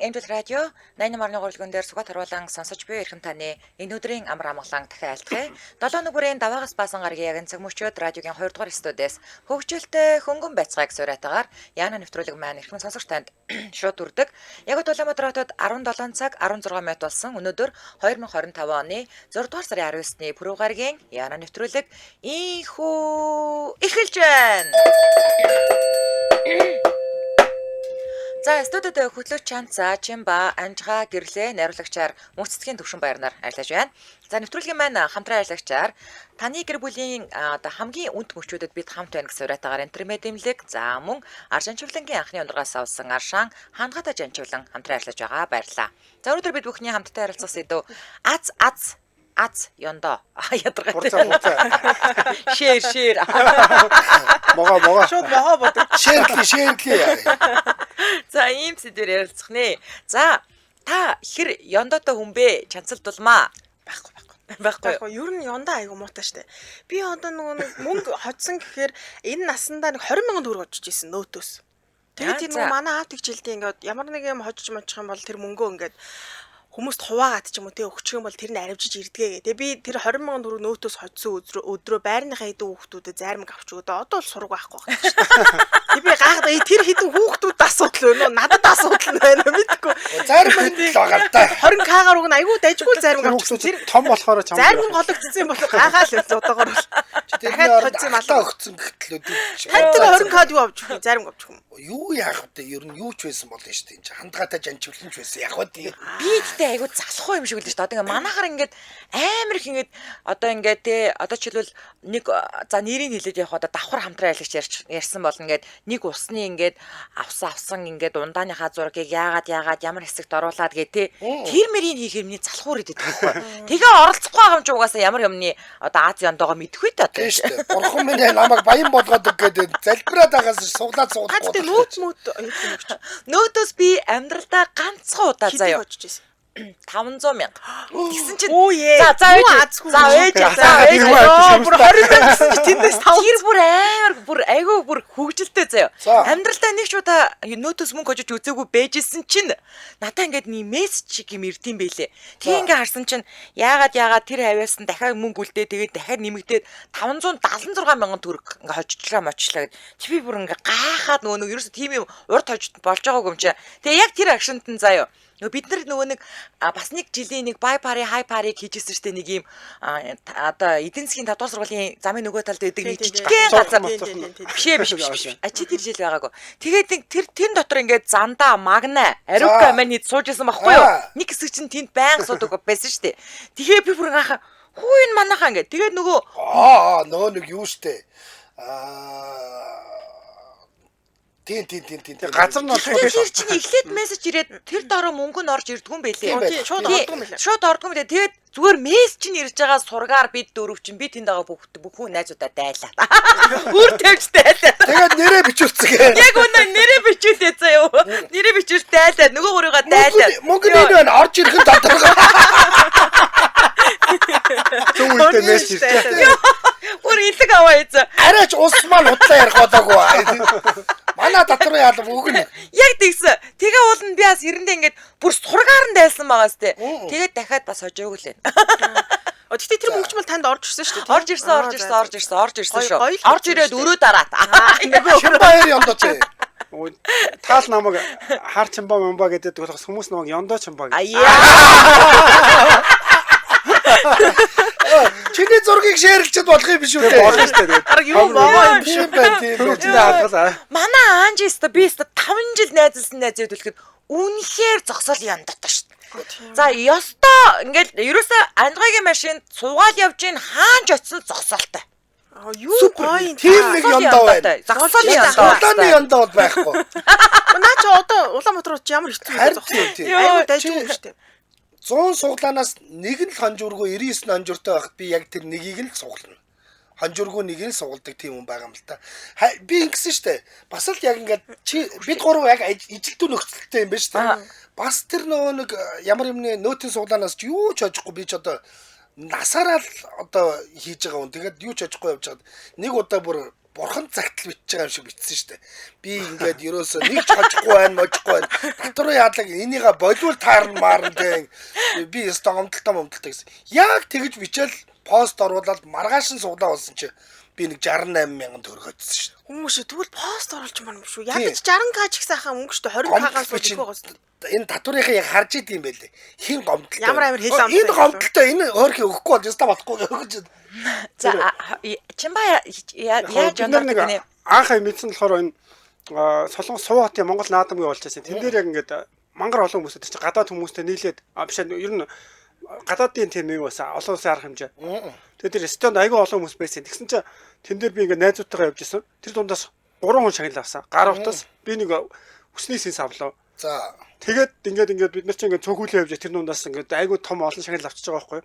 Эмдэл радио 88.3 дээр сугат харуулан сонсож буй эрхэм таны энэ өдрийн амар амгалан дахин айлтгая. 7 нүгүрийн даваагаас баасан гарагийн яг цаг мөчөөд радиогийн 2 дугаар студиэс хөгжилтэй хөнгөн байцгааг сураатагаар Яна нэвтрүүлэг маань эрхэм сонсогч танд шууд үрдэг. Яг Улаанбаатар хотод 17 цаг 16 минут болсон. Өнөөдөр 2025 оны 6 дугаар сарын 19-ний пүрэв гарагийн Яна нэвтрүүлэг ийхүү эхэлж байна. За студид хөтлөгч Чанца, Чимба, Анжга, Гэрлээ найруулагчаар мөнцөгийн төвшин баярнаар ажиллаж байна. За нэвтрүүлгийн маань хамтран ажиллагчаар таны гэр бүлийн одоо хамгийн үнд мөчүүдэд бид хамт байна гэсэн уриатаагаар интернет дэмлэг. За мөн Аршанчвлангийн анхны ундрагаас авсан Аршан хангатай жанчвлан хамтран ажиллаж байгаа баярлалаа. За өнөөдөр бид бүхний хамтдаа харилцах сэдв аз ёндоо ядаргатай. Шэр. Мага. Шууд мага бодог. Шэрхи. За ийм сэдвээр ярилцах нэ. За та хэр ёндоотой хүн бэ? Чанцалдулмаа. Байхгүй. Ер нь ёндоо айгу муутай штэ. Би одоо нөгөө мөнгө хоцсон гэхээр энэ наснда нэг 20,000 төгрөг очиж исэн нөөтөөс. Тэгээд энэ манай аав тэгжилдээ ингээд ямар нэг юм хожиж модчих юм бол тэр мөнгөө ингээд хүмүүст хуваагаад ч юм уу те өгчих юм бол тэр нь аривжиж ирдгээ. Тэгээ би тэр 20,000 төгрөг нөөтөөс хоцсон өдрөө байрныхаа хэдэн хүүхдүүдэд зарим авч өгдөө. Одоо бол сураг байхгүй байна шүү дээ. Тэг би гайхаад тэр хэдэн хүүхдүүд асуудал байна уу? Надад асуудал байна уу? Мэдгүй. Зарим нь л байгаа да. 20k-гаар уг нь айгүй дайггүй зарим авчихсан. Тэр том болохоор чам. зарим гологдсон юм бол гайхаад л одоогоор бол. Дахиад хоцсон малаа өгсөн гэтэл өдөө. Хантар 20k-д юу авч өгөх? Зарим авч өгөх юм. Юу яах вэ? Ер нь юу ч байсан болно шүү дээ. Энд хандгаатай жанчвлан ч байсан. Яг вэ? Би гэхдээ айгу залхуу юм шиг үлдэж шүү дээ. Одоо ингээ манахаар ингээд амар их ингээд одоо ингээд те одоо жишээлбэл нэг за нэрийг хэлээд явах одоо давхар хамтран айлгч ярьсан бол ингээд нэг усны ингээд авсан ингээд ундааныхаа зургийг яагаад ямар хэсэгт оруулаад гээ те тэр мэрийг хийх юмний залхуур идэв байхгүй. Тэгээ оролцохгүй байгаа юм чи угаасаа ямар юмны одоо Аз яндоогоо мэдхгүй та тийм шүү дээ. Бурхан минь намайг баян болгоод өггээд залбираад байгаас суглаад суулгах. Нөөтөөс би амьдралдаа ганцхан удаа заяа 500,000. Тэгсэн чинь за ээж бүр 20,000 гэсэн чинь тэндээс 5 бүр айгүй бүр хөвгөлтэй заяа. Амьдралдаа нэг ч удаа нөөтөөс мөнгө хожиж үзээгүй бэжсэн чинь надаа ингээд нэг мессеж шиг юм ирдэм байлээ. Тэгээ ингээд харсан чинь яагаад тэр хавьяасан дахиад мөнгө үлдээ тэгээд дахиад нэмэгдээд 576,000 төгрөг ингээд хожичлаа гэд. Чи би бүр ингээд гайхаад нөгөө ерөөсө тийм юм урд хожид болж байгаагүй юм чи. Тэгээ яг тэр акшнтан заяа. Бид нар нөгөө нэг бас нэг жилийн нэг бай пари хай париг хийжсэн штэ нэг юм одоо эдийн засгийн 5 дугаар сургуулийн замын нөгөө талд байдаг нэг жижигхэн газар биш. Чи тэр жил байгаагүй. Тэгээд тэр дотор ингээд зандаа магна ариука манид суужсэн байхгүй юу? Нэг хэсэг чинь тэнд байнга суудаг байсан штэ. Тэгээ би бүр гахаа хүү энэ манахаа ингээд. Тэгээд нөгөө нэг юу штэ. Тийм. Газар нь болохоор тэр чинь эхлээд мессеж ирээд тэр дороо мөнгө нь орж ирдгүн байлээ. Шууд ордгүн байлээ. Тэгээд зүгээр мессеж нь ирж байгаа сургаар бид дөрөв чинь би тэнд байгаа бүх хүн найзуудаа дайлаа. Үр тавьж дайлаа. Тэгээд нэрээ бичүүлцгээ. Яг үнэ нэрээ бичүүлээ заяа. Нэрээ бичүүл дайлаа. Нөгөө гурийгаа дайлаа. Мөнгө нь байна орж ирэх нь тодорхой. Зөвхөн мессеж ирчихсэн. Бүр илэг аваа ийзээ. Арайч ус маань удлаа ярих болоогүй. Манай дотор яалаа өгнө. Яг тэгсэн. Тэгээ уул нь би бас эрэндээ ингээд бүр сургаар нь дайлсан байгаа сте. Тэгээд дахиад бас хожоогүй лээ. Гэхдээ тэр мөнгөч бол танд орж ирсэн шүү дээ. Орж ирсэн шүү. Орж ирээд өрөө дараад. Чимба 2 ёндоо чи. Таал намайг хар чимба мамба гэдэг болохос хүмүүс намайг ёндоо чимба гэдэг. Чиний зургийг шеэрлчихэд болох юм биш үү? Болно шүү дээ. Арга юу маа юм биш байна тийм. Манай Анжиста би 5 жил найзалсан найзууд хэлэхэд үнэхээр зогсоол яндаатай шүү дээ. За ёстой ингээл ерөөсөө Анжгагийн машинд суугаад явж гин хаанч очисон зогсоолтой. Юу гоё тийм нэг ёндоо байна. Зогсоол ёндоо. Улааны ёндоо бол байхгүй. Наа чи одоо Улаанбаатар ч ямар хэцүү зогсоол. Айгуу дайжгүй шүү дээ. 100 суглаанаас нэг нь л хонжуургүй 99 хонжууртай байхад би яг тэр нэгийг л суглана. Хонжуургүй нэг нь сугалдаг тийм хүн байгаа юм л та. Би ингэсэн штэ. Бас л яг ингээд бид гурав яг ижилтүү нөхцөлтэй юм байна штэ. Бас тэр нөгөө нэг ямар юмны нөөтийн суглаанаас ч юу ч хожихгүй би ч одоо насаараа л одоо хийж байгаа хүн. Тэгээд юу ч хожихгүй явж чад. Нэг удаа бүр бурхан загтал бичиж байгаа юм шиг бичсэн шүү дээ. Би ингээд ерөөсөө нэг ч хожихгүй байна, можихгүй байна. Татварын яадлаг энийгээ болвол таарна маарна гэн. Би өстө гомдолтой гэсэн. Яг тэгж бичээл пост оруулаад маргааш нь суглаа болсон чи би нэг 68,000 төгрөг хоцсон шүү дээ. Хүмүүс тэгвэл пост оруулж маань юм шүү. Ядаж 60к ч их сайхан мөнгө шүү дээ. 20к-аас бичих байгаа. Энэ татварынхаа яг харж идэв юм байл. Хин гомдолтой. Ямар амар хэл амт. Энэ гомдолтой энэ өөрхий өгөхгүй бол яста болохгүй өгч. За чимба яаж нэг анх мэдсэн болохоор энэ Солонгос Сувгатын Монгол наадамгүй болж байсан. Тэн дээр яг ингээд мангар олон хүмүүс тэр чинь гадаад хүмүүстэй нийлээд биш ер нь гадаадын тийм юм басан олон улсын арга хэмжээ. Тэгээд тэр стенд айгүй олон хүмүүс байсан. Тэгсэн чинь тэн дээр би ингээд найзуудтайгаа явж исэн. Тэр дундаас 3 хүн шагнал авсан. Гар утас би нэг өснийсийн савлаа. За тэгээд ингээд бид нар чинь ингээд цөөхүүлээ явж тэр дундаас ингээд айгүй том олон шагнал авчиж байгаа байхгүй.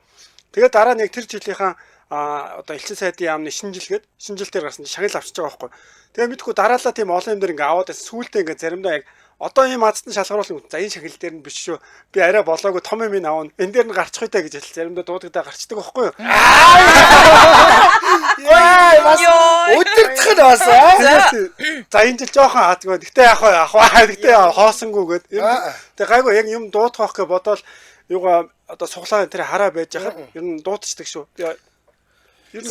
Тэгээд дараа нэг тэр жилийнхаа одоо элчин сайдын яамны шинжилгээд шинжилтээр гарсан шагнал авчиж байгаа байхгүй. Тэгээд мэдгүй дараалал тийм олон юм дээр ингээд аваад сүүлдээ ингээд заримдаа яг одоо ийм азтан шалгаруулсан үү. За энэ шагнал дээр нь биш шүү. Би арай болоогүй том юм ин аавна. Энэ дээр нь гарчих үедээ гэж заримдаа дуудагдаа гарчдаг байхгүй юу? яа бас өдөртөх нь бас за энэ жил жоохон хаадгүй. Гэтэ яах вэ? Гэтэ хоосонгүйгээд. Тэгээ гайгүй яг юм дуудах гэх бодоол юугаа одоо суглаа тэр хараа байж хахад ер нь дуудчихдаг шүү. Ер нь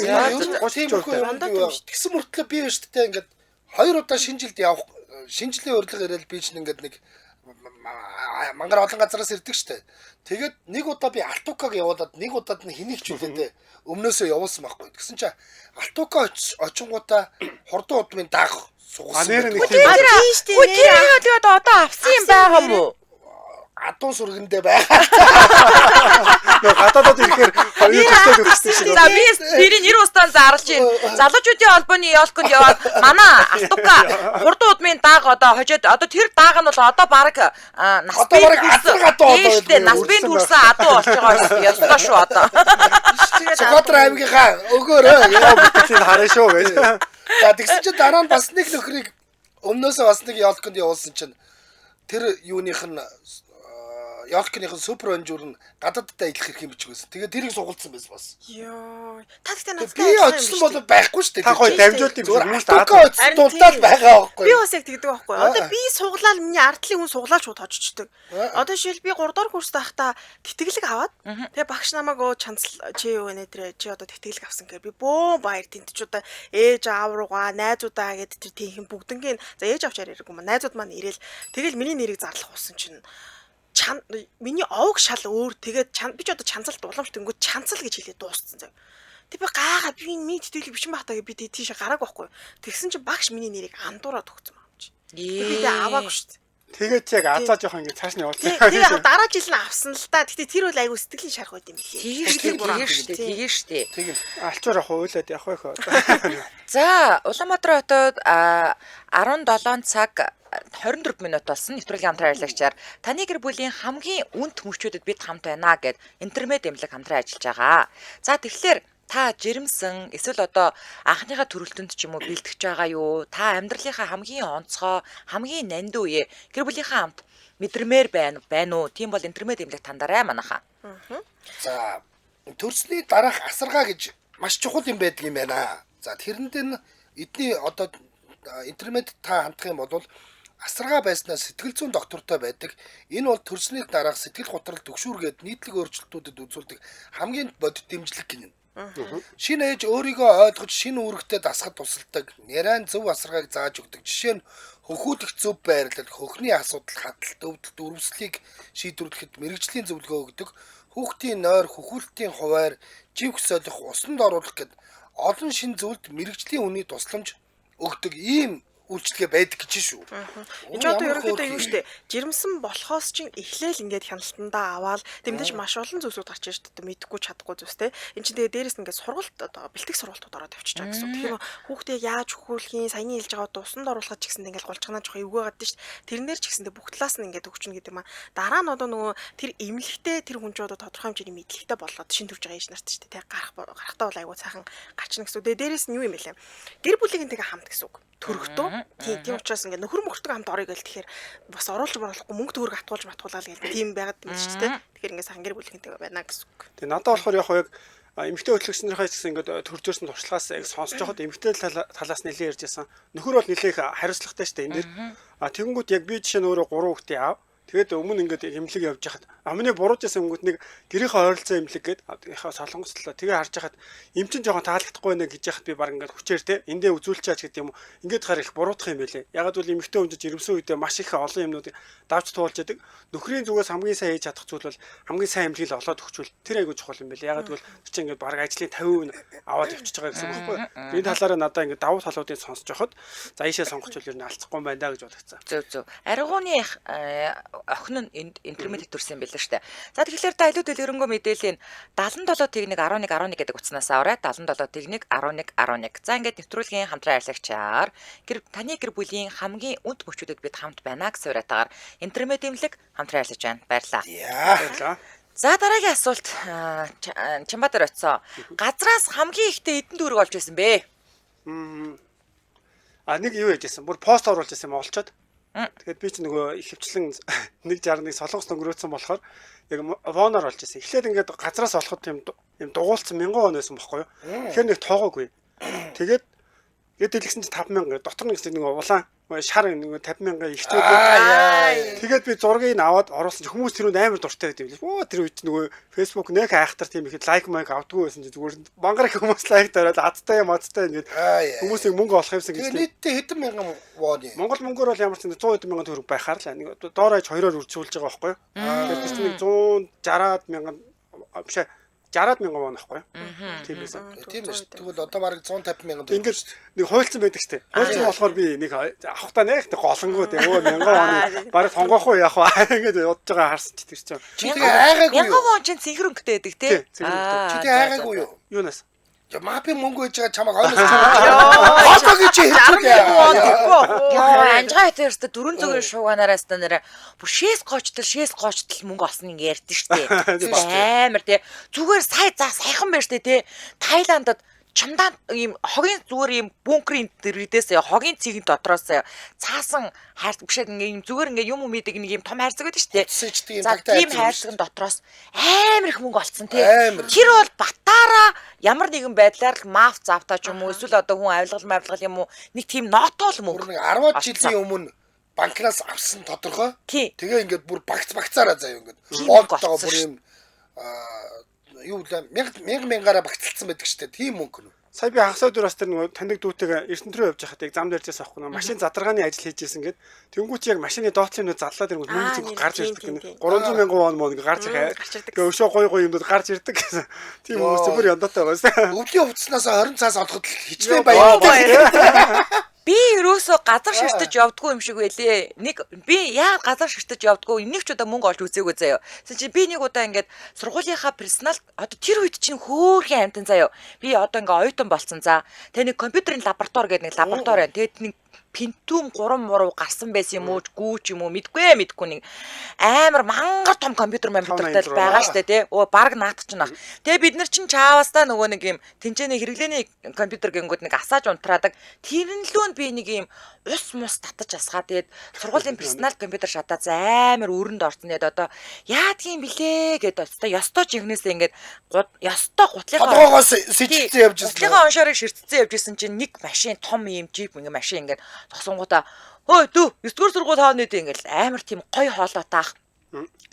тэгсэн мөртлөө би шүү дээ ингээд 2 удаа шинжилд явах шинжлэлийн урилга ирээл би чинь ингээд нэг мангар олон газараас ирдэг штэ. Тэгээд нэг удаа би Алтукаг явуулаад нэг удаад нь хинийгчүүлээ өмнөөсөө явуулсан байхгүй. Тэгсэн чинь Алтука очингуудаа хурдан удмын даах сугасан. Тэгээд одоо авсан юм байгаа юм уу? Адуу сүргэндээ байгаа. Гадаадад ирэхээр хоёр төстэй өгсөн шиг. За би тэрийн нэр устдаа зарлж байна. Залуучуудын холбооны ялконд яваад манай Алтука хурдан удмын дааг одоо хожоод одоо тэр дааг нь бол одоо баг нас бий төрсэн адуу болж байгаа ёстой шүү одоо. Чокотр аймгийнхаа өгөөрөө тийм хараа шүү гэж. За тэгсэн чинь дараа нь бас нэг нөхрийг өмнөөсөө бас нэг ялконд явуулсан чинь тэр юуных нь ялкныхын супер онжуур нь гадаадтай идэх хэрэг юм бич байсан. Тэгээд тэрийг сугалцсан байсан бас. Йоо. Та гэхдээ надад би очсон бол байхгүй шүү дээ. Та гоё дамжуулт юм хүмүүс дуулаад байгаа байхгүй. Би бас яг тэгдэг байхгүй. Одоо би суглаад миний ардлын хүн суглаад шууд хожчихдаг. Одоо жишээл би 3 дахь курст байхдаа тэтгэлэг аваад тэгээ багш намайг чанцал чи юу нэ тэр чи одоо тэтгэлэг авсан гэхээр би бөө баяр тэнтчүүдээ ээж аав руугаа найзуудаа гэд тэр тийхэн бүгднгийн за ээж авчаар ирээгүй маа найзууд маань ирээл тэгэл миний нэрийг зарлах болсон чинь миний овог шал өөр тэгээд би ч одоо чанцалт уламж тэнгүүд чанцал гэж хэлээд дууссан зав. Тэг би гаагаа би миний тэтгэлэг бичин бахтаа би тийш гарааг байхгүй. Тэгсэн чинь багш миний нэрийг андуураад өгсөн юм чи. Би аваагүй шүү дээ. Тэгээд яг азаа жоохон ингэ цааш нь явуулсан. Тэгээ дараа жил нь авсан л та. Гэтэ тэр үл айгу сэтгэлийн шарх байд юм билээ. Тэгээ штэ. Тэгэл алчуур авах уйлаад явах байх. За Улаанбаатар хотод 17 цаг 24 минут болсон нэвтрүүлгийн хамтран ажиллагчаар таны гэр бүлийн хамгийн үнэт хүмүүчүүдэд бид хамт байна гэд интернет эмнэлэг хамтран ажиллаж байгаа. За тэгэхээр та жирэмсэн эсвэл одоо анхныхаа төрөлтөнд ч юм уу бэлтгэж байгаа юу? Та амьдралынхаа хамгийн онцгой, хамгийн нандин үе гэр бүлийнхаа хамт мэдрэмээр байна уу? Тийм бол интернет эмнэлэг тандараа манайхаа. За төрсний дараах асаргаа гэж маш чухал юм байдаг юм байна. За тэрэнд нь эдний одоо интернет та хандах юм бол асаргаа байснаа сэтгэл зүйн доктортой байдаг. Энэ бол төрсний дараах сэтгэл готрол төгшүүргээд нийтлэг өөрчлөлтүүдэд үзүүлдэг хамгийн бодит дэмжлэг гинэ. Шинэ ээж өөрийгөө ойлгож шинэ үүрэгтэй дасгад тусалдаг. Ярайн зөв асаргааг зааж өгдөг. Жишээ нь хөхүүдэх зөв байрлал, хөхний асуудал хадгалт, өвдөлт, үрвслийг шийдвэрлэхэд мэрэгжлийн зөвлөгөө өгдөг. Хүүхдийн нойр, хөхүүлтийн хуваар, жив хөсөөлөх, усанд оруулах гэд олон шин зүйлд мэрэгжлийн үний тусламж өгдөг ийм үйлчлэгээ байдаг гэж шүү. Энд одоо ерөнхийдөө юу штэ жирэмсэн болохоос чинь эхлээл ингээд хяналтандаа аваад тэмдэж маш олон зүйлсүүд гарч ирж штэ мэдгүй чадахгүй зүйлс те. Энд чинь тэгээ дээрэс ингээд сургалт одоо бэлтгэх сургалтууд ороод явчихж байгаа гэсэн. Тэгэхээр хүүхдээ яаж хөхүүлхийн саяны хэлж байгаа усанд оруулахад ч гэсэн ингээд голчгоноо жоох эвгүй гадаг штэ. Тэрнэр ч гэсэндээ бүх талаас нь ингээд өгчнө гэдэг маань дараа нь одоо нөгөө тэр эмнэлэгтэй тэр хүн ч одоо тодорхой хэмжээний мэдлэгтэй болоод шин төрж байгаа ээж нарт штэ те. Гарахтаа бол айгуу цаахан гарчна гэсэн. Тэгээ дээрэс нь юу юм бэ лээ. Гэр бүлийн тэгээ хамт гэсэн үг. Төрөгтөө тийм учраас ингээд нөхөр мөхөртөг хамт орё гэл тэгэхээр бас оруулж болохгүй мөнгө төгрөг атгуулж матгуулаа гэл тийм байгаад юм шүү дээ. Тэгэхээр ингээд сайхан гэр бүлийнхэнтэйгээ байна гэсэн үг. Тэгээ надад болохоор яг эмэгтэй хөтлөгчнөрхөө ч гэсэн ингээд төржөөсөн туршлагаас яг сонсож байхад эмэгтэй талаас нэлээд ярьж байсан. Нөхөр бол нэлээд хариуцлагатай шүү дээ энэ дээр. Тэгэнгүүт яг би жишээ нь өөрөө 3 хүүхдээ аав. Тэгээд өмнө ингээд эмнэлэг явж хахад амны бурууж байсан хүмүүс нэг гэрийнхээ ойролцоо эмнэлэг гээд яхаа солонгослоо тэгээ харж хахад эм чин жоохон таалагдахгүй нэ гэж яхад би баг ингээд хүчээр те эндээ үзүүлч чаач гэдэг юм уу ингээд гар их буруудах юм байлээ. Ягаад бол эмэгтэй хүнж жирэмсэн үедээ маш их олон юмнуудыг давж туулж яадаг. Нөхрийн зүгээс хамгийн сайн хийж чадах зүйл бол хамгийн сайн эмнэлэг олоод өгчвөл тэр айгүй чухал юм байлээ. Ягаад бол тэр чинь ингээд баг ажлын 50% аваад явчихж байгаа гэсэн үг байхгүй. Энэ талаараа надаа ингээд давуу талуудыг сонсож байхад за ийшээ сонгочвол ер нь алцахгүй юм байна да гэж бодогцсон. Зөв. Аргууны охин нь интермедиат төрсэн байлаа штэ. За тэгэхээр та илүү дэлгэрэнгүй мэдээллийн 77 тэгник 11 11 гэдэг утаснаас аваад 77 тэгник 11 11. За ингээд нэвтрүүлгийн хамтран ажиллагчаар таны гэр бүлийн хамгийн үнд мөчүүдэд бид хамт байна гэсэн уриатаагаар интермедиат хамтран ажиллаж байна. Баярлалаа. За дараагийн асуулт Чамбатар очсон. Газраас хамгийн ихтэй эдэн төгрөг олж байсан бэ? Нэг юу яжсэн. Бүр пост оруулж байсан юм олцоод. Тэгээд би ч нөгөө их хвчлэн 161 солонгос өнгөрөөцсөн болохоор яг воноор олж ирсэн. Эхлээд ингээд газраас олоход юм дугуулсан 1000 вон байсан байхгүй юу. Тэгэхээр нэг тоогоогүй. Тэгээд дэлгэсэн чинь 5000 дотор нэг улаан шар нэг 50000 ихтэй. Тэгээд би зургийг аваад оруулсан чинь хүмүүс тэр үнд амар дуртай гэдэг юм. Оо тэр үед нөгөө Facebook нэг айхтар тийм ихэд лайк майк авдгүй байсан чинь зүгээр мангар их хүмүүс лайк дараад адтай ингээд хүмүүсийг мөнгө олох юмсан гэж. Нийтдээ хэдэн мянган вон юм. Монгол мөнгөөр бол ямар ч 100 хэдэн мянган төгрөг байхаар л нэг доорож 2-оор үржүүлж байгаа байхгүй юу. Тэгэхээр чинь нэг 160 мянган биш 60,000 вон ахгүй юу? Тийм байсан. Тийм шүү. Тэгвэл одоо бараг 150,000 төгрөг. Ингээд нэг хуйлцсан байдаг штэ. Хуйлцсан болохоор би нэг авахтаа нэг голонгоо тийм өө 1000 вон бараг сонгоох уу яах вэ? Ингээд удаж байгаа харсан чи тэр чинь. Чи тэгээ айгаагүй юу? 1000 вон чинь цэнхэрөнгөтэй байдаг тий. Чи тэгээ айгаагүй юу? Юунаас? Мапи мөнгө хийж байгаа чамайг хоолой. Одоогийн чи хэлчихээ. Анжгаа хэтэрстэ 400-ийн шууганаараас та нэрэ бүр шээс гочтол мөнгө олсон ингэ ярьдэн штэ. Амар тий. Зүгээр сайхан байна штэ тий. Тайландд чамдаа ийм хогийн зүгээр ийм бункерийн дэрвдээс хогийн цэгийн дотроос цаасан хайр бишээ ийм зүгээр ингээ юм мэддэг нэг ийм том хайрцаг байдаг шүү дээ. За тийм хайрцагын дотроос амар их мөнгө олцсон тий. Тэр бол батаараа ямар нэгэн байдлаар л маф завтаа ч юм уу эсвэл одоо хүн авилгал юм уу нэг тийм нотол мөнгө. 10 жилийн өмнө банкнаас авсан тодорхой. Тэгээ ингээд бүр багцаараа заяа ингээд боолтойгоо бүр ийм юу л мянгараа багцлцсан байдаг шүү дээ. Тийм мөнгө нөө. Сая би хагас өдөр бас тэр нөгөө таньдаг дүүтэйгээ Эрдэнэт рүү явж байхад яг зам дээрээс авахгүй нөгөө машин задаргааны ажил хийж ийсэн гээд тэнгуүч яг машины доотлын нөө заллаад ирэнгүүт мөнгө зүг гарч ирдэг гэнэ 300,000 вон мөн гарч ирэх. Тэгээ өшөө гоё юмнууд гарч ирдэг гэсэн. Тийм хүмүүс бүр яндатай байсан. Өвлийн хувцснаас 20 цаас олоход хичнээн баярлалаа. Би ерөөсөө газар ширтэж явдггүй юм шиг байлээ. Би яа газар ширтэж явдггүй нэг ч удаа мөнгө олж үзээгүй заяа. Тэгсэн чи би нэг удаа ингээд сургуулийнхаа персонал одоо тэр үед чинь хөөрхөн амтан заяа. Би одоо ингээ оюутан болсон за. Тэгээ нэг компьютерийн лаборатори гэдэг нэг лаборатори байна. Тэгээд нэг Pentium 3 муруу гарсан байсан юм уу гүү ч юм уу мэдгүй нэг амар мангар том компьютер мамбартай байгаа штэ тий. Баг наадах ч нах. Тэгээ бид нар чинь чаавастаа нөгөө нэг юм тэнцэний хэрэглээний компьютер гингүүд нэг асааж унтраадаг. Тэрнлүүнд би нэг юм ус мус татаж асгаа. Тэгээд сургуулийн персонал компьютер шатаад амар өрөнд орсон. Тэгээд одоо яадгийн блэ гэдэг өстой ёстой жигнэсээ ингээд ёстой гутлынхаа сэжигцэн явж ирсэн. Гутлынхаа оншорыг ширтцэн явж ирсэн чинь нэг машин том юм джип ингээ машин ингээд зогсонгуудаа хөөе дүү 9-р сургууль хаана нэдэ ингээл амар тийм гоё хоолой таах.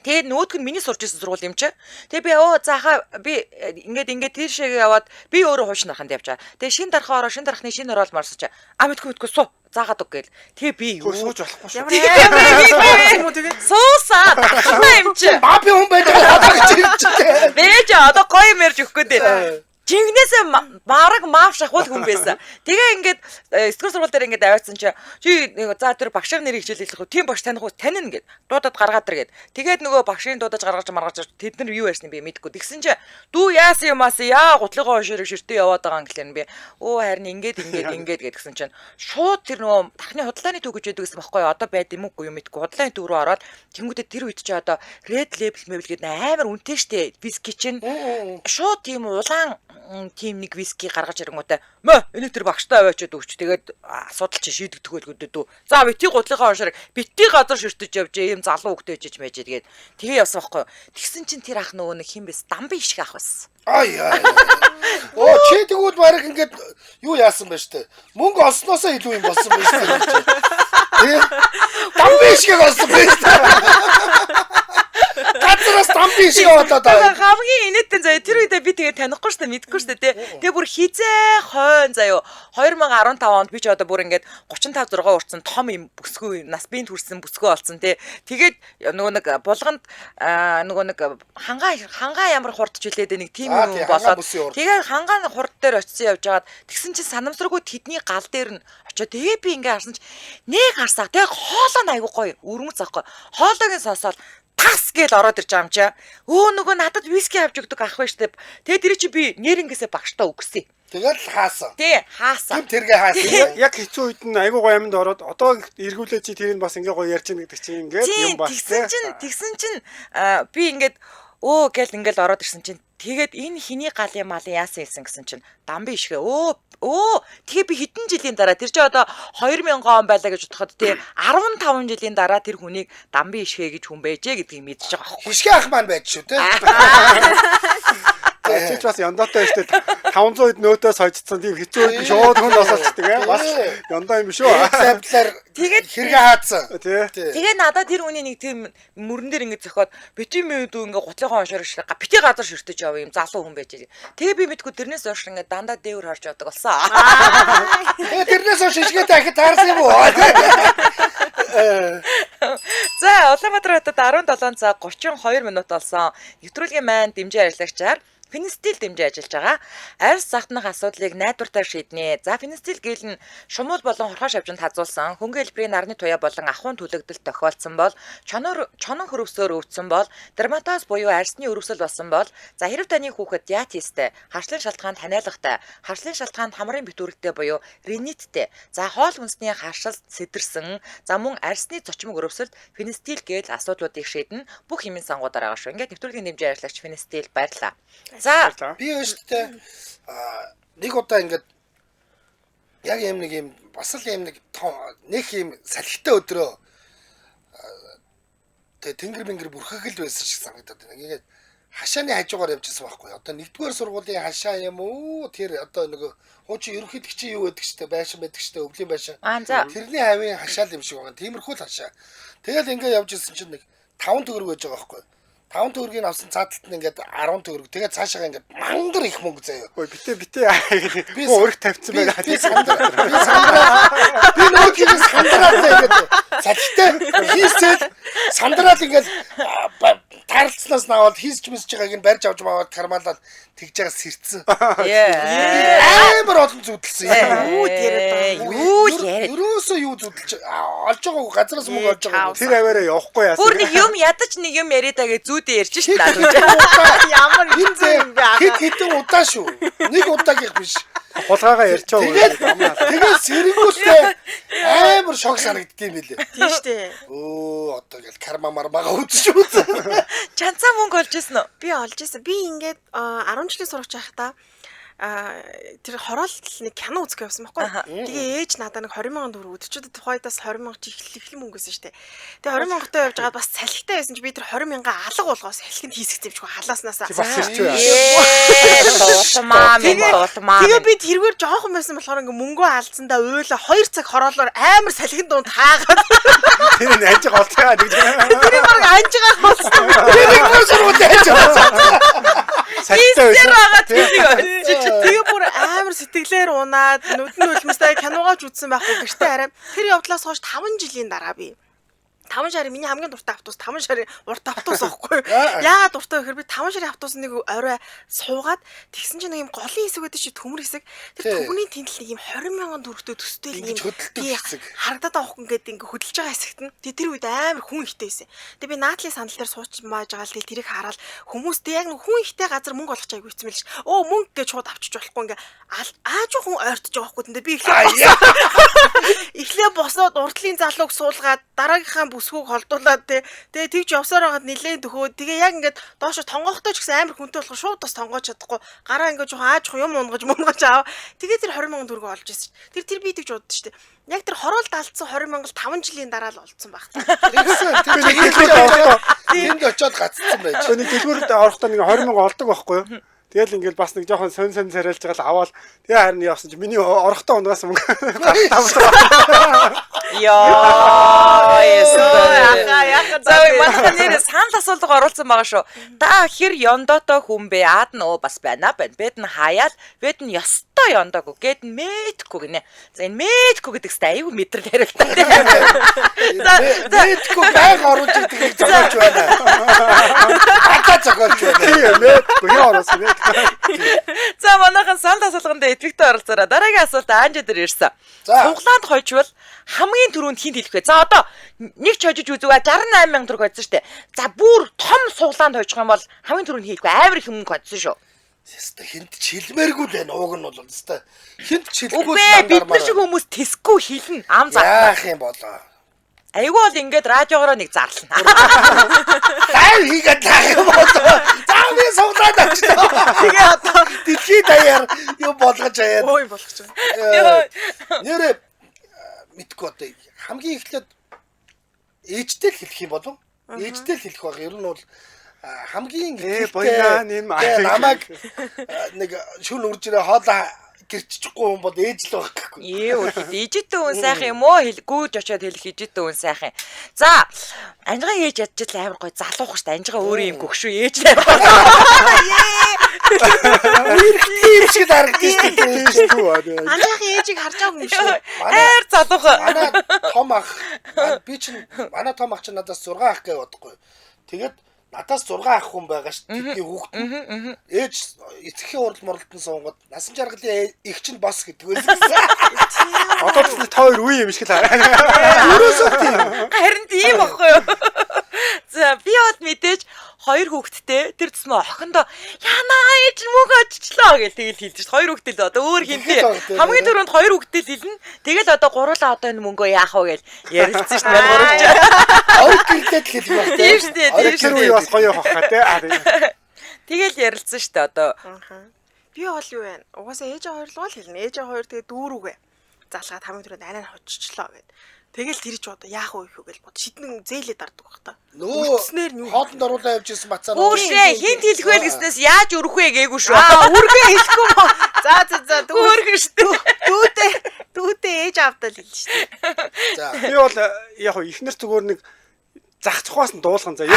Тэгээд нөгөөдг нь миний сурч ирсэн сургууль юм чи. Тэгээд би заахаа би ингээд тийшээгээ яваад би өөрөө хуучин дараханд явчаа. Тэгээд шин дарахаар шин дарахны шин оролморсоо чи. Мэдгүй суу заагаад үг гээл. Тэгээ би юу сууж болохгүй шүү. Ямар суусаа дарахна юм чи. Мапи хүн байдаг гэж хэлчихээ. Бэж одоо гоё мэрж өгөх гээд жигнэсээ бараг маав шахвал хүн байсан. Тэгээ ингээд скул сургууль дээр ингээд аваадсан чи за тэр багшийн нэрийг хичээл хэлэх үү? Тийм багш таних уу? Танин ингээд дуудаад гаргаад ир гээд. Тэгээд нөгөө багшийн дуудаж гаргаж маргаж тэд нар юу ярьсныг би мэдэхгүй. Тэгсэн чи дүү яасан юм аасаа яа гутлыгоо хоширыг ширтээ яваад байгаа юм гэлэн би. Харин ингээд гэдгсэн чинь шууд тэр нөгөө дахны худлааны төв гэж яддаг гэсэн баггүй юу? Одоо байд юм уу юу мэдэхгүй. Худлааны төв рүү ороод тэнгуүтэ тэр үед чи одоо red label мэвэл гээд амар үнэтэй штэ. Виски чинь шууд тийм улаан тим нэг виски гаргаж ирэнгүүтээ мө энийг тэр багштай аваачаад өгч тэгээд асуудал чи шийдэгдэх байлгүйдээ дүү. За бити гутлынхаа оншорыг бити газар ширтэж явж ийм залуу хөвгтэй ээжэж мэжээ тэгээд тэгээ явсан байхгүй. Тэгсэн чинь тэр ах нөгөө нэг хин бэс дамбын ишг ах байсан. Ай. Оо чи тэгвэл бараг ингээд юу яасан бэ штэ. Мөнгө олсноосоо илүү юм болсон байна штэ. Дамбын ишгийг олсон байна штэ. Газраас дамбын ишиг болоод байгаа. Хамгийн инээдтэй заяа тэр үедээ би тэгээ танихгүй штэ мэдгүй штэ тий. Тэгээ бүр хизээ хойно заяа 2015 онд би ч одоо бүр ингээд 35 6 урцсан том юм бүсгүй нас биенд хүрсэн бүсгүй болсон тий. Тэгээд нөгөө нэг булганд нөгөө нэг хангаа ямар хурдч үлээд нэг тим юм болоод тэгээ хангаа хурд дээр очисон явж байгаад тэгсэн чинь санамсаргүй тэдний гал дээр нь очиод тэгээ би ингээд харсан чинь нэг харсаа тэгээ хоолоо нь айгуу гоё өрмөц аахгүй. Хоолойг сонсоод тас гэж ороод ирж байгаа юм чаа. Өө нөгөө надад виски авч өгдөг ах байж тээ. Тэгээд тэр чи би нэрнгээсээ багштаа өгсөн. тэгэл хаасан. Тий, хаасан. Тэргээ хаасан. Яг хэцүү үед нь айгуу гоё аминд ороод одоо эргүүлээ чи тэрийг бас ингээ гоё ярьж ийн гэдэг чинь ингээд юм бас. Тэгсэн чинь би ингээд өө гэл ингээл ороод ирсэн чинь тэгээд энэ хиний галын малын яасан хэлсэн гэсэн чинь дамбын ишгэ тэгээ би хэдэн жилийн дараа тэр чи одоо 2000 он байлаа гэж бодоход тий 15 жилийн дараа тэр хүнийг дамбын ишгэ гэж хүн байжээ гэдгийг мэдчихэж байгаа байхгүй. Ишгэ ах маань байж шүү тий. Чич бас яндаатай штэ 500 хэд нөөтөөс хойцсон тийм хэцүү үед шууд хүнд осолцдаг бас яндаа юм шүү. Завдлаар тэгээд хэрэгэ хаацсан. Тэгээ надад тэр хүний нэг тийм мөрөн дээр ингэ зөхиод битими үдүү ингэ гутлынхаа оншоор ширхэ бити газар ширтэж яв юм залуу хүн байж. Тэгээ би мэдгүй тэрнээс хойш ингэ дандаа дээвэр харж явдаг болсон. Тэгээ тэрнээс хойш ишгээ дахид таарсан юм уу? За Улаанбаатар хотод 17 цаг 32 минут болсон. Нэвтрүүлгийн маань дэмжээ ажиллагчаар Финстил дэмжиж ажиллаж байгаа. Арьс захтнах асуудлыг найдвартай шийднэ. За Финстил гэл нь шумуул болон хорхоо шавжинд хазуулсан хөнгө хэлбэрийн нарны туяа болон ахуйн түлэгдэлт тохиолдсон бол чонон хөрөвсөөр өвдсөн бол дерматоз буюу арьсны өрөвсөл болсон бол за хэрэв таны хүүхэд диатистэй, харшлын шалтгаанд ханиалагтай, харшлын шалтгаанд хамрын битүүрэгтэй буюу риниттэй, за хоол хүнсний харшил сэтэрсэн, за мөн арьсны цочмог өрөвсөлд Финстил гэл асуудлуудыг шийднэ. Бүх хэмжээний сангуудаар байгаа шүү. Ингээд нэвтрүүлгийн дэмжээ ажиллагч Финстил баярлалаа. За би өштэй нэг удаа ингээд яг юм нэг юм бас л юм нэг юм салхитай өдрөө тэнгэр мэнгэр бүрхэгэл байсан шиг санагдаад байна. Ингээд хашааны хажуугаар явжсэн байхгүй. Одоо нэгдүгээр сургуулийн хашаа юм уу? Тэр одоо нөгөө хуучин ерөнхийлөгчийн юу гэдэг чтэй байшин байдаг чтэй өвлийн байшин. Тэрний хавийн хашаал юм шиг байгаа. Тиймэрхүү л хашаа. Тэгэл ингээд явж ирсэн чинь нэг 5 төгрөг байж байгаа байхгүй. 5 төгрөгийг авсан цааталт нь ингээд 10 төгрөг. Тэгээд цаашаа ингээд мангар их мөнгө заяа. Ой битээ. Би өөрх тавьсан байгаа. Би нөөгийн сандраад ингээд цалхитай хийсэл сандраад ингээд тааралцснаас наваад хийсч мэсж байгааг нь барьж авч маваад кармалаад тэгж байгаа сэрцэн. Амар олон зүудэлсэн. Юу яриад. Юусоо юу зүудэлж олж байгаагүй газраас мөнгө олж байгаа. Тэр аваараа явахгүй яасан. Бүр нэг юм ядаж нэг юм яриадаа гэж зүүдээ ярьж шít наа. Ямар юм бэ? Хэдэн удаа шүү. Нэг удаагийн биш. Хулгайгаа ярьчаа. Тэгээд сэрэнгүүтээ амар шок санагддсан юм билээ. Тийм штэ. Одоо ингээл карма мармага үзэж үзсэн. Чанцаа мөнгө олж ирсэн үү? Би олж ирсэн. Би ингээд 10 жилийн сурагч байхдаа тэр хороолт нэг кино үзэх явсан байхгүй. Тэгээ ээж надаа нэг 20,000 төгрөг өдөрчөд тухайдаас 20,000 чи их мөнгө байсан штэ. Тэгээ 20,000 тоо явж байгаад бас салхитай байсан чи би тэр 20,000 алга болгоос салхинд хийсгэж зэмжгүй халааснасаа. Тэгээ би тэргээр жоохон байсан болохоор ингээ мөнгөө алдсандаа уйлаа 2 цаг хороолоор амар салхинд дунд хаагаад. Тэр нь анж голцгаа гэж. Тэр баг анжгаа болсон. Тэр бүр шууд анж голцгаа. Салхитай Тэгээ бүр амар сэтгэлээр унаад нүдэн үлмэстэй киногооч үзсэн байхгүй гэртээ хараа. Тэр явдлаас хойш 5 жилийн дараа би 5 шарын миний хамгийн дуртай автобус 5 шарын урт автобус байхгүй. Яагаад дуртай вэ гэхээр би 5 шарын автобус нэг орой суугаад тэгсэн чинь нэг юм голын хэсэг байдаг чи төмөр хэсэг. Тэр түүний тэндл нэг юм 20,000 төгрөгтэй төстэй л юм харагдаад авахгүй ингээд ингээ хөдөлж байгаа хэсэгт нь тэр үед амар хүн ихтэй байсан. Тэгээ би наадлын сандал дээр сууч мааж байгаа л тэрийг хараад хүмүүстэй яг нэг хүн ихтэй газар мөнгө олох чайг үйцсэн мэл ш. Оо мөнгө гэж шууд авчиж болохгүй ингээ ааж хүн ойртож байгаа байхгүй. Тэгээ би эхлээ босоод уртлын залууг суулгаад дараагийнхаа бүсгүйг холдуулаад тэгээ тэгж явсаар байгаад нилээн төхөө тэгээ яг ингээд доошо тонгоохтой ч гэсэн амар хүнтэй болох шууд бас тонгооч чадахгүй гараа ингээд жоохон ааж юм унгаж аа тэгээ тэр 20,000 төгрөг олж ирсэн. Тэр би тэгж боддоо шүү дээ. Яг тэр хороолд алдсан 20,000 5 жилийн дараа л олцсон баг та. Тэнд очиод гацсан байж. Нэг дэлгүүрт орохдоо нэг 20,000 олдог байхгүй юу? Тэгэл ингээл бас нэг жоохон сонь царайлж байгаа л аваад тэгээ харин явсан чи миний орохдоо унгаас мөнгө гартаа. Яа, яа. За манай нэр санал асуулга оруулсан байгаа шүү. Та хэр ёндоотой хүн бэ? Аад нь бас байна. Бэд нь хаяал, бэд нь ёстой ёндоогүй. Гэд нь мэдхгүй гинэ. За энэ мэдхгүй гэдэг чинь аюу мэдрэл хариултаа. Мэдхгүй байг оруулж ирдэг зогсож байна. Ата зогсож байна. Мэдхгүй яа орсон. За манайхан санал асуулганд эдвэгтэй оролцоороо дараагийн асуулт Анжи дээр ирсэн. Цуглаанд хойчвол хамгийн түрүүнд хинт хэлэх вэ? За одоо нэг ч хожиж үзүүгээ 68,000 төгрөг хоцсон штэ. За бүр том цуглаанд хойчих юм бол хамгийн түрүүнд хэлэх вэ? Амар их мөнгө хоцсон шүү. Яста хинт чилмээргүй байна. Ууг нь бол яста хинт чилгүй. Үгүй бид нар шиг хүмүүс тэсгүй хэлнэ. Ам заа. Яах юм болоо. Айгүй бол ингээд радиогоор нэг зарлана. Тай хийгээд таах юм болоо. Заавны цуглаанд очтоо. Тэгээ одоо дэлхийд даяар юу болгож аяа. Ой болгож байгаа. Нэрээ мэдгүй одоо хамгийн эхлээд ээжтэй л хэлэх юм болов. Ээжтэй л хэлэх баг. Ер нь бол хамгийн намайг нэг шүн үрж ирээ хоолоо гэрчихгүй юм бол ээж л байх гэхгүй. Ээжтэй хүн сайхан юм уу? Гүйж очиод хэлэх ээжтэй хүн сайхан. За анжгаа ээж ядчил амар гой залуух штэ. Анжгаа өөрөө юм гөгшүү ээж л амар. Үерхтээ шиг харагдаж шүү. Анжаагийн ээжийг харж байгаа юм шүү. Аяар залуух. Манай том ах би чинь манай том ах чинь надаас 6 ах гэж бодохгүй. Тэгээд надаас 6 ах хүн байгаа шүү. Тэдний хүүхэд. Ээж эцгийн урал моролтон суугаад насан жаргалын их чинь бос гэдэг байсан. Одоо ч та хоёр үе юм шиг л Ерөөсөө тийм. Харин тийм баггүй юу? За би бод мэдээж хоёр хүүхэдтэй тэр тусмаа охиндоо яанаа ээж мөнгө оччлоо гэж тэгэл хэлж шít. Хоёр хүүхэдтэй л одоо өөр хинтээ. Хамгийн түрүүнд хоёр хүүхэдтэй л хэлнэ. Тэгэл одоо гурлаа одоо энэ мөнгөө яах вэ гэж ярилцсан шít. Мань гуравч. Өөр гэрдээ л хэлэх байх. Тийм шít. тэр үе бас гоё хахаа те. Тэгэл ярилцсан шít одоо. Би бол юу вэ? Угаасаа ээж хоёр л хэлнэ. Ээж хоёр тэгээ дүүрүүгээ залгаад хамгийн түрүүнд анаа хоччлоо гэд. Тэгэл тэр ч одоо яах вэ гэж бод шиднэн зээлээ дарддаг баг та. Үлдснээр нь хоолнд оруулаа явж ирсэн бацаа. Үүшээ хинт хэлэх вэ гэснээс яаж өрөх вэ гээгүй шүү. Үргээ хэлэхгүй мó. За дүүргэн шүү. Дүүтэй ээж авдал хэлж шүү. За. Би бол яг ихнэр зүгээр нэг зах цухаас нь дуулган заа.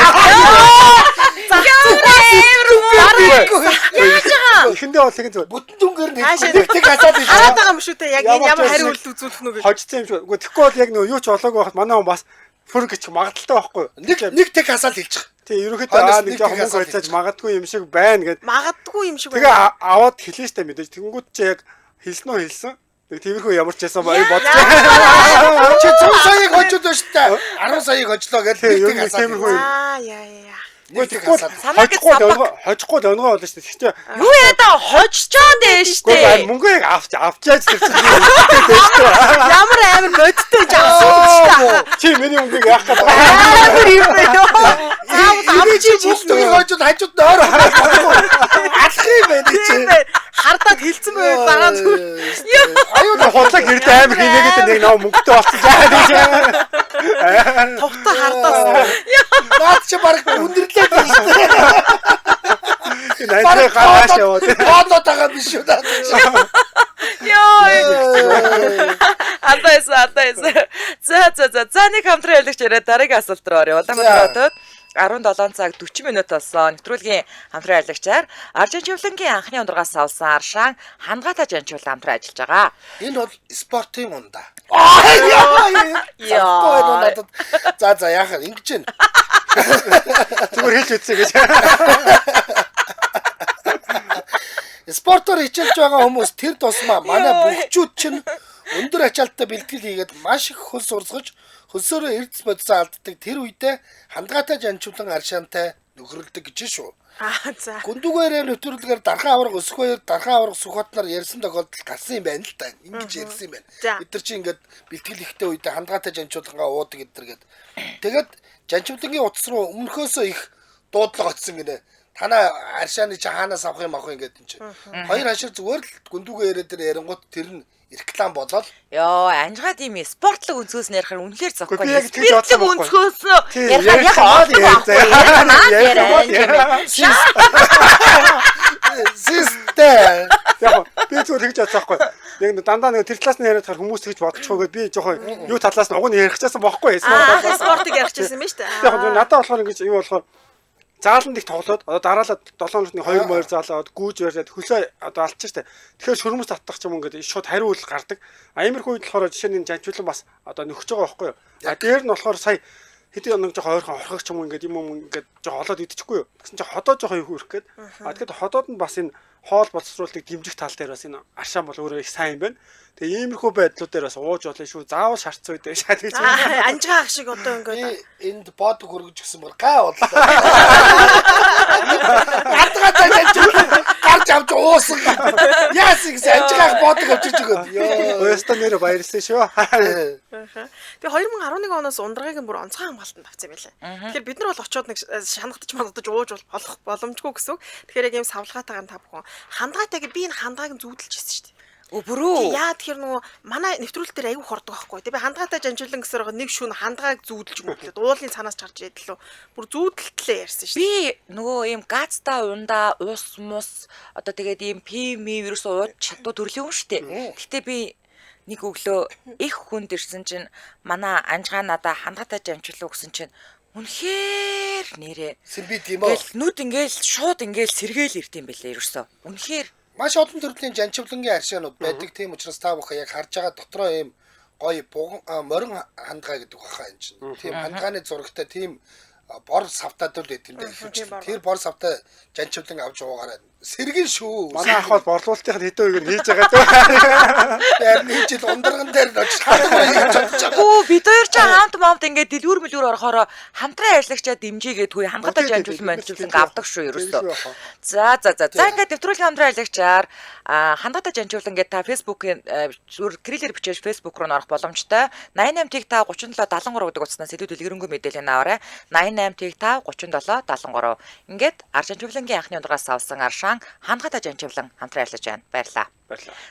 Ихэндээ бол тэгэн зүгээр. Бүтэн дүнгээр нэг хасаад ирсэн. Хараад байгаа юм шүү те. Яг энэ ямар хариу үйлдэл үзүүлэх нүг гэж. Хожцсон юм шиг. Үгүй тэгэхгүй бол яг нөө юу ч болоогүй байхад манай хүн бас фүр гэж магадaltaй байхгүй. Нэг тэг хасаад хэлчих. Тий, ерөөхдөө нэг жоохон мөнгө ойцааж магадгүй юм шиг байна гэд. Магадгүй юм шиг байна. Тэгээ аваад хэлэн штэ мэдээж. Тэнгүүд чи яг хэлсэн үү хэлсэн. Нэг тиймэрхүү ямар ч ясан баяр бодсон. Чи 100 саяг хожоод байна штэ. 10 саяг хожлоо гэж нэг хасаад. Тиймэрхүү. Яа. Хожихгүй л өнгөө болно шүү дээ. Юу яда хожчоод дээ штэ. Мөнгө яг авчяаж тэрсэн. Ямар амар бодтой ч авсан Чи миний мөнгөийг яах гэдэг. амар юм байна. Авчиж хэлдэг хожоод хажууд нойр. Алах юм байна чи. Хардаад хэлсэн байв дараа зүгээр. Аюу Худлаа гэрд амар хийнэгээд нэг нөө мөнгөтэй болчихсон. Тухта хардаас. наад чи баг өндөрлөө тийм шүү. Найдаа гарааш яваад. Боодод байгаа биш үү наад. Антайс. За нэг хамтран ялгч яриа дараагийн асуулт руу орё. Улаанбаатар хотод 17 цаг 40 минут болсон. Нэвтрүүлгийн хамтран ялгчаар Аржинчивлангийн анхны ундрагаас авсан Аршаан хандгаатай жанчуулан хамтран ажиллаж байгаа. Энэ бол спортын ундаа. Яа. За яахаа ингэж байна. Зүгээр хэлж үтсэ гэж. Спортоор хичээлж байгаа хүмүүс тэр тусмаа манай бүгчүүд чинь өндөр ачаалттай бэлтгэл хийгээд маш их хөлс урсгаж хөлсөөрөө эрдэс бодисоо алддаг тэр үедээ хандгаатай жанчуулан Аршаантай нөхрөлдөг гэж шүү. За. Гүндүгээрээ нэвтрүүлгээр дархан авраг Сүхбаатнаар ярьсан тохиолдол гарсан юм байна л та. Ингэж ярьсан юм байна. Бид нар чи ингээд бэлтгэл ихтэй үедээ хандгаатай жанчуулгангаа уудаг гэдэргээд. Тэгээд жанчуулгангийн утас руу өмнөхөөсөө их дуудлага очсон гинэ. Танаа аршааны чи хаанаас авах юм ингээд энэ чи. Хоёр хашир зүгээр л гүндүгээрээ дээр ярингууд тэр нь реклам болоод ёо анжгаад юм спортлог өнцгөөс нь ярихаар үнэхээр зоггүй. Спортлог өнцгөөс ярихаар яг систем яг би зүгээр хийж чадахгүй. Нэг дандаа нэг тэр талаас нь яриад хар хүмүүс тэгж бодчихгүйгээд би жоохон юу талаас нь уг нь ярих гэсэн бохоггүй. Спортыг ярих гэсэн юм шүү дээ. Яг надад болохоор ингэж юу болохоор зааланд их тоглоод одоо дараалал 7 минутын 2 морь заалаад гүүж барьад хөлөө одоо алдчих штэ. Тэгэхээр шөрмөс татчих юм ингээд шууд хариу үйл гардаг. Иймэрхүү үед болохоор жишээ нь жанчуулан бас одоо нөхөж байгаа байхгүй юу. Дээр нь болохоор сая хэдий нэг жоохон ойрхон орхох ч юм ингээд юм ингээд жоохон олоод идчихгүй юу. Тэгсэн чинь ходоо жоохон юу хүрх гээд. Тэгэхээр ходоод нь бас энэ хоол боловсруулалтыг дэмжих тал дээр бас энэ аршаан бол өөрөө их сайн юм байна. Тэгээ иймэрхүү байдлууд дээр бас ууж болно шүү. Заавал шаарцсан үед шат гэж. Анжгаах шиг одоо ингээд энд бод хөргөж гисэн мөр гай бодлоо. Ардгатай жанчуулан гарч авч уусан. Яас их анжгаах бод авчиж өгөөд. Ёо. Өөрөөсөө нэр баярлсан шүү. Тэгээ 2011 оноос ундрагыг бүр онцгой хамгаалтанд авсан юм байлаа. Тэгэхээр бид нар бол очиод нэг шанагдаж мандаж ууж болох боломжгүй гэсэн үг. Тэгэхээр яг ийм савлгаатайгаар та бүхэн хандгаатайг би энэ хандгааг зүүдэлж ирсэн шүү дээ. Бүрөө. Яа тэгэхээр нөгөө манай нэвтрүүлэлт дээр аягүй хордог байхгүй. Тэгээ би хандгаатай жанжуулан гэсээр нэг шүн хандгааг зүүдэлж мөглөөд уулын цаанаас чарж ядлаа. Бүр зүүдэлтлээ ярьсан шүү Би дээ. нөгөө ийм газта ундаа ус мус одоо тэгээд ийм пми вирус ууж чаддуу төрлийн юм шүү дээ. Гэтэ би нэг өглөө их хүнд ирсэн чинь манай анжгаа надаа хандгаатай жанжуулан өгсөн чинь үнэхээр нэрээ. Сэрбит юм аа. Нүд ингээл шууд ингээл сэргээл ирд юм бэлээ ерөөсөө. Үнэхээр маш олон төрлийн жанчуулангийн аршаанууд байдаг. Тийм учраас та бүхэн яг харж байгаа дотроо ийм гоё морин хандгаа гэдэг баха энэ чинь. Тийм хандгааны зурагтай тийм бор савтаад л байт юм байна. Тэр бор савтай жанчуулан авч уугаарай. Сэргэн шүү. Манай ах бол борлуулалтын хэдэн үеийг хийж байгаа даа. Тэр нэг жил ундраган дээр очиж хадгалж чадчих. Оо бид хоёр ч хамт ингээд дэлгүүр мэлгүүр орохороо хамтран ажиллагчаа дэмжигээд хүй хангалттай жанжуулсан манжуулсан авдаг шүү ерөөсөө. За ингээд нэвтрүүлгийн хамтран ажиллагчаар хангалттай жанжуулсан гэдэг та фэйсбүүкийн зүгээр крилэр бичээж фэйсбүүк руу орох боломжтой. 88 TikTok 37 73 гэдэг утаснаас илүү дэлгэрэнгүй мэдээлэл аваарай. 88 TikTok 37 73. Ингээд ар жанжуулангийн анхны ундрагаас авсан аршаан хангалттай жанжуулан хамтран ажиллаж байна. Баярлалаа.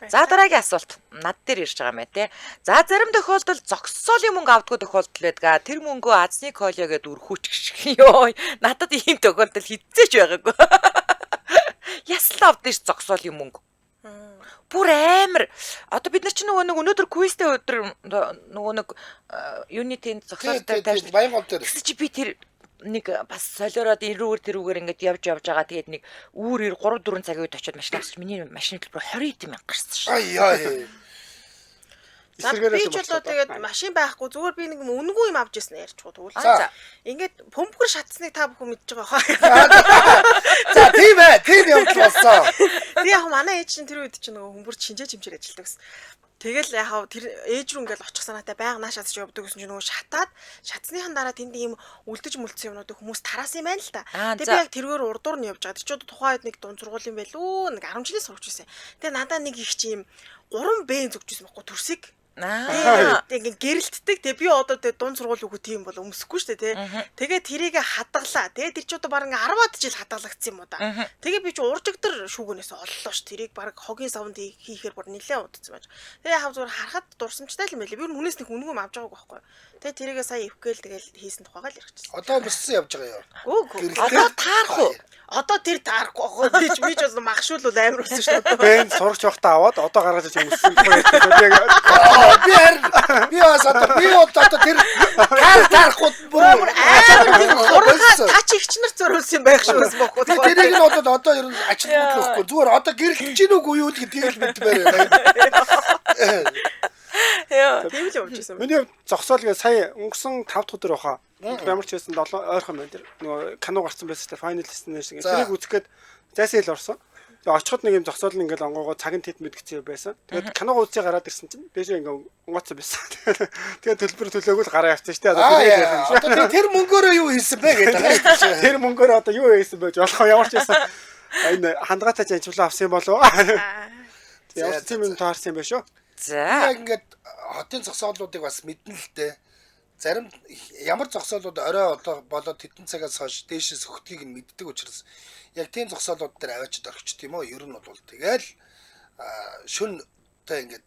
За дараагийн асуулт над дээр ирж байгаа юм те. За зарим тохиолдолд зогсоолын мөнгө авдаггүй тохиолдол байдаг. Тэр мөнгөө азны колё гэдээ үрхүүч гэх ёо. Надад ийм тохиолдол хизээч байгаагүй. Яслаа авдаж зогсоолын мөнгө. Бүр амар. Одоо бид нар ч нөгөө нэг өнөөдөр квизтэй өдөр нөгөө нэг юнитийн зогсоолтой тавьж баян гол дээр. чи би тэр нэг бас солиороод тэрүүгээр ингээд явж байгаа. Тэгээд нэг үүр 3 4 цагийн үед очиод машин авчих. Миний машины төлбөр 20 мянга гарсан шүү. Аяа. Би ч одоо тэгээд машин байхгүй зүгээр би нэг үнгүй юм авч ирсэн ярьчихгүй тэгвэл. За. Ингээд пөмпгөр шатсныг та бүхэн мэдж байгаа хаа. За тийм ээ. Тийм явж болсон. Би яг манай ээж чинь тэр үед чинь нөгөө хүмүүр шинжээ чимчээр ажилладаг гэсэн. Тэгэл яхав тэр ээж рүү ингээл очих санаатай байнга наашаас явдаг гэсэн чинь нөгөө шатаад шатсныхан дараа тэнд ийм үлдэж мүлдсэн юмнуудыг хүмүүс тараасан юм байна л та. Тэгээ би яг тэргээр урдуур нь явж байгаа. Тэр ч одоо тухайн үед нэг дунд сургууль юм байлуу. Нэг 10 жилийн сурч байсан. Тэгээ надаа нэг их чим 3 бэн зүгчсэн байхгүй төрсийг. Тэгээ гэрэлтдэг. Тэгээ би одоо тэгээ дунд сургууль үгүй тийм бол өмсөхгүй шүү дээ тий. Тэгээ тэрийг хадгалаа. Тэгээ тэр ч одоо бараг 10-аад жил хадгалагдсан юм уу да. Тэгээ би ч уржигдэр шүүгнээс оллоо ш. Тэрийг бараг хогийн савнд хийхээр бүр нилээ удацсан байж. Тэгээ яхав зүгээр харахад дурсамжтай л юм байлээ. Би хүнээс нэг үнгүй авч байгааг байхгүй. Тэгээ тэрийгээ сая ивгээл тэгэл хийсэн тухайгаа л ярьчихсан. Одоо өссөн явж байгаа юу? Гүү. Одоо таарах уу? Одоо тэр таарахгүй байгаа. Би ч бас махшуул бол амар болсон шүү дээ. Бэн сурагч явахтаа аваад одоо гаргаж иж өмссөн. Би бас одоо тэр таарахгүй бүр амар тач ихч нар зөрүүлсэн юм байх шүү бас бохгүй. тэрийг нь одоо ер нь ачлуулах байхгүй. Зүгээр одоо гэрэлж гин үгүй юу гэдгийг л мэдмээр. Яа, тийм л явж байсан. Миний зогсоолгээ сая өнгөрсөн 5 дахь өдөр баха. Ямар ч байсан 7 ойрхон байна тэр. Нөгөө кино гарсан байсан тэр файналист нэр шиг. Тэрийг үзэхэд зайсаа ил орсон. Тэгээ очиход нэг юм зогсоол ингээл онгоогоо цагийн тэт мэдгцээ байсан. Тэгээд киногоо үзээ гараад ирсэн чинь дээшээ ингээ онгоцсон байсан. Тэгээд төлбөр төлөөгүй л гараа явчихсан шүү дээ. Одоо тэр мөнгөөрөө юу хийсэн бэ гэдэг. Тэр мөнгөөр одоо юу хийсэн байж болох ямар ч байсан. Энэ хандгаатай жанчуулаа авсан юм болов. Тэгээд тийм юм таарсан юм байна шүү. За. Ингээд хотын зогсоолуудыг бас мэднэ л дээ. Зарим ямар зогсоолууд орой одоо болоод тэдэн цагаас хойш дээшээс хөгтгийг нь мэддэг учраас яг тийм зогсоолууд дээр аваачд орчихд юм уу? Ер нь бол тэгэл шүнтэй ингээд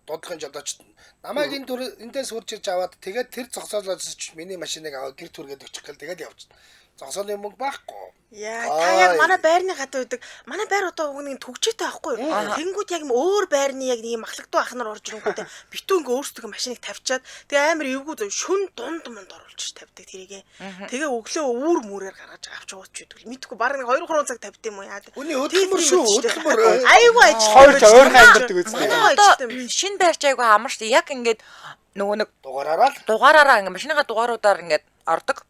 дуудлагын жолоочд намайг эндээс хурж ирж аваад тэгээд тэр зогсоолоос ч миний машиныг аваад гэр түргээд очих гэл тэгээд явчихна. Зогсооны мөнгө байхгүй. Яа, та яг манай байрны гадаа үүдэг. Манай байр одоо нэг төгжээтэй байхгүй юу? Тэнгүүд яг юм өөр байрны яг нэг махлагдуу ах нар орж ирэнгүүтээ битүү ингээ өөрсдөө машиныг тавьчаад тэгээ амар эвгүү шүн дунд манд оруулж тавьдаг тэрийгээ. Тэгээ өглөө үүр мүрээр гаргаж авч ууч гэдэг. Мэдхгүй баг нэг 2-3 цаг тавьд юм уу яа. Үний хөдөлмөр шүү, хөдөлмөр. Айгуу Хоёр ойрхон амьддаг үстэй. Одоо шинэ байрч айгу амар штэ. Яг ингээд нөгөө нэг дугаараараа ингээ машиныгаа дугааруудаар ингээд ордог.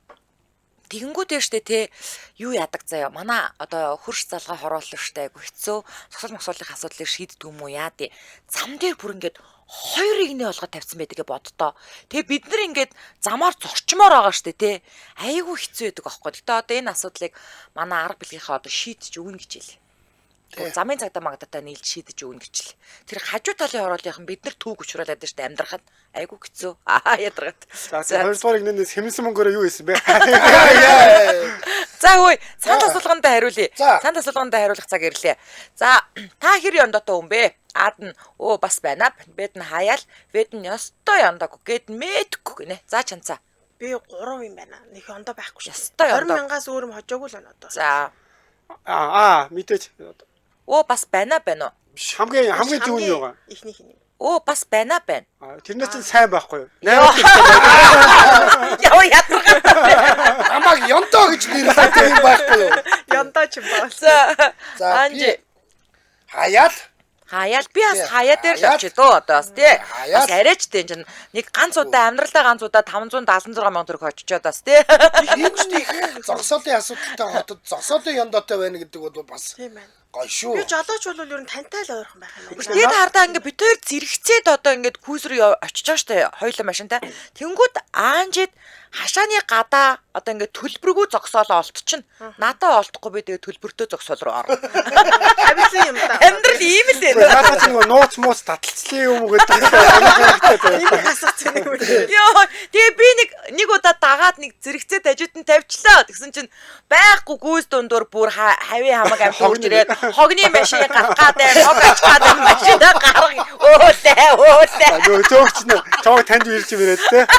Тэгэнгүүт штэ те юу яадаг заяа. Манай одоо хөрш залгаа хороолно штэ айгу хэцүү. Сосол мосолын асуудлыг шийддэг юм уу яа тий. Зам дээр бүр ингээд хоёр игнэ болгоод тавьсан байдгийг боддоо. Тэгээ бид нар ингээд замаар зурчмоор байгаа штэ те. Айгу хэцүү байдаг аахгүй. Гэтэ одоо энэ асуудлыг манай арга билгийнхаа одоо шийдэж өгнө гэж хэлээ. Замын цагдаа магадтай нийлж шийдэж өгнө гэж л. Тэр хажуу талын хороолынхан бид нар түүг учруулад штэ амьдрахад айгу хэцүү. Ядаргаад. За хоёрдугаар игнээс хэмнсэн мөнгөөрөө юу хийсэн бэ? За хөөе, цаанд асуулганд хариулъя. Цаанд асуулганд хариулах цаг ирлээ. За, та хэр ёндотой хүн бэ? Аад нь бас байна. Бэд нь хаяал, бэд нь ёстой ёндоог гээд мэдхгүй гинэ. За чанцаа. Би 3 юм байна. Нэг ёндоо байхгүй шүү. Ёстой ёндоо. 20,000-аас өөр юм хожоогүй л байна одоо. За. Мэдээж. Бас байна уу? Хамгийн зөв нь юугаа? Ихнийх нь. Бас байна. Тэрнээс чинь сайн байхгүй юу? Яа ядаргаа. Намайг ёндоо гэж нэрлэдэг юм байхгүй юу? Ёндоо ч юм байна. За. Анжи. Хаяал би бас хаяа дээр л очив дөө одоо бас тий. Бас арайч дээ чинь нэг ганц удаа амьдралаа ганц удаа 576 сая төгрөг очичоод бас тий. Ийм зогсоолын асуудалтай хотод зогсоолын ёндоотой байна гэдэг бол бас тийм байна. Гой шүү. Би жолооч бол ер нь тантай л ойрхон байх юм байна. Тэгээд хардаа ингээд бид хоёр зэрэгцээд одоо ингээд күүс рүү очиж байгаа штэ хоёулаа машинтай. Тэнгүүд аанжид хашааны гадаа одоо ингээд төлбөргүй зогсоолоо олтчихно. Надаа олдохгүй би тэгээд төлбөртөө зогсоол руу орно. Авилсан юм да. Амьдрал ийм л байна. Надад чинь нууц мууц таталцлын юм гэдэг. Энэ хасагцсан юм үү? Йоо, тэгээ би нэг удаа дагаад нэг зэрэгцээд хажууд нь тавьчлаа. Тэгсэн чинь байхгүй гүйс дундуур бүр хавийн хамаг амт үржирээд хогны машин гарах гэдэг, хог очих гэдэг машин гарах. Өөдөө. Нөгөө төөгч нь чамайг танд ирж ирээд те.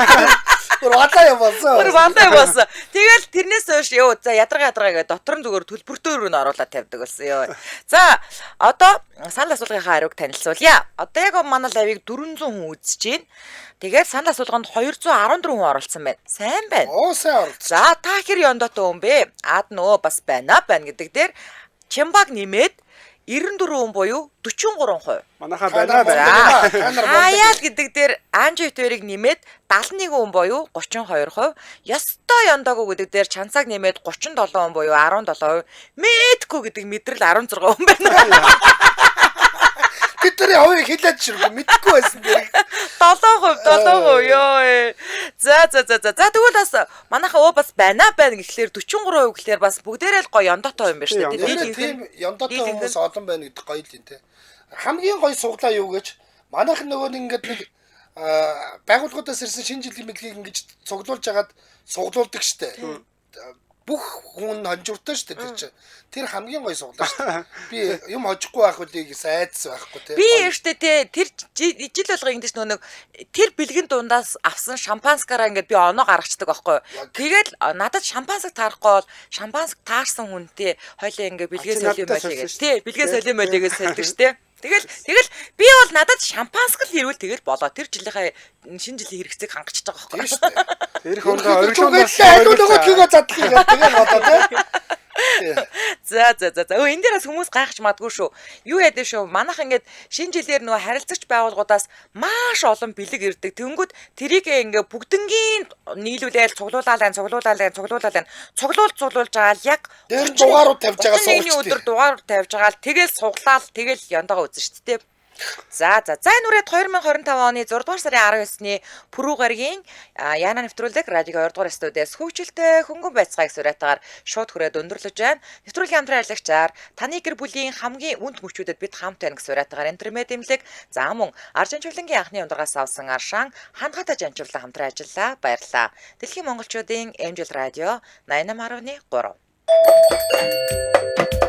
Бүр валаа болсон. Тэгэл тэрнээс хойш ёо за ядаргаа гэдэг дотор нь зүгээр төлбөртөөр нь оруулаад тавьдаг болсон ёо. За одоо санал асуулгынхаа хариуг танилцуулъя. Одоо яг манай лавыг 400 хүн үзэж байна. Тэгээд санал асуулганд 214 хүн оролцсон байна. Сайн байна. Сайн оролцсон. За та хэр ёндоотой хүн бэ? Аад нөө бас байна гэдэг дээр Чимбаг нэмээд 94 хүн буюу 43%. Манайхаа байна. Хаяал гэдэг дээр Анжи Тверийг нэмээд 71 хүн буюу 32%. Ёстой ёндоогүй гэдэг дээр Чанцаг нэмээд 37 хүн буюу 17%. Мэдгүй гэдэг мэдрэл 16 хүн байна. Бид тэрийн хувийг хэлээд ширхэ мэдгүй байсан дээр 7% ёо. За тэгвэл бас манайхаа бас байна гэхлээр 43% гэхлээр бас бүгдээрээ л гоё ёндоотой юм байна шүү дээ. Тийм ёндоотой хүмүүс олон байна гэдэг гоё л юм те. Хамгийн гоё суглаа юу гэж манайх нөгөө ингээд нэг байгууллагуудаас ирсэн шинэ жилийн мэдлэгийг ингэж цуглуулж агаад суглуулдаг штэ. Бүх хүн хонжуртай штэ тэр чинь. Тэр хамгийн гоё суглаа штэ. Би юм хожихгүй байх үлийг айдас байхгүй те. Би штэ те тэр жил болгоо ингэж нэг тэр бэлгэн дундаас авсан шампанскаараа ингээд би оноо гаргацдаг байхгүй. Тэгэл надад шампанск таарахгүй бол шампанск таарсан хүнтэй хоёлаа ингээд бэлгээ солио болигээд тий бэлгээ солио болигээд сольдог штэ. Тэгэл би бол надад шампанск л хэрвэл тэгэл болоо. Тэр жилийнхаа шинэ жилийн хэрэгцээг хангачиж байгаа байхгүй. Тэр хондоо ориглон бас нөгөө киго задлыг тэгэл бодоо те. За. Энэ дээрээс хүмүүс гайхаж мадгүй шүү. Юу яадаг шүү. Манайх ингээд шинэ жилээр нөгөө харилцагч байгууллагуудаас маш олон бэлэг ирдэг. Тэнгүүд тэрийг ингээд бүгднгийн нийлүүлээл цуглуулаад цуглуулж байгаа л яг дээр дугаарууд тавьж байгаа суулчтай. Өдөр дугаарууд тавьж байгаа л тэгэл суглаал тэгэл яндаа үзэн шүү дээ. За энэ үрээд 2025 оны 6 дугаар сарын 19-ний Пүрэв гарагийн Яна нэвтрүүлэг радио 2 дугаар студиэс хөвгчлөлтэй хөнгөн байцгааг сураатаар шууд хүрээд өндөрлөж байна. Нэвтрүүлгийн хамтран ажиллагчаар таны гэр бүлийн хамгийн үнд мөчүүдэд бид хамт байна гэж сураатаар интернет имлэг. За мөн Аржанчуулангийн анхны ундрагаас авсан аршаан хандгатай жанчуулан хамтран ажиллаа. Баярлалаа. Дэлхийн монголчуудын эмжил радио 88.3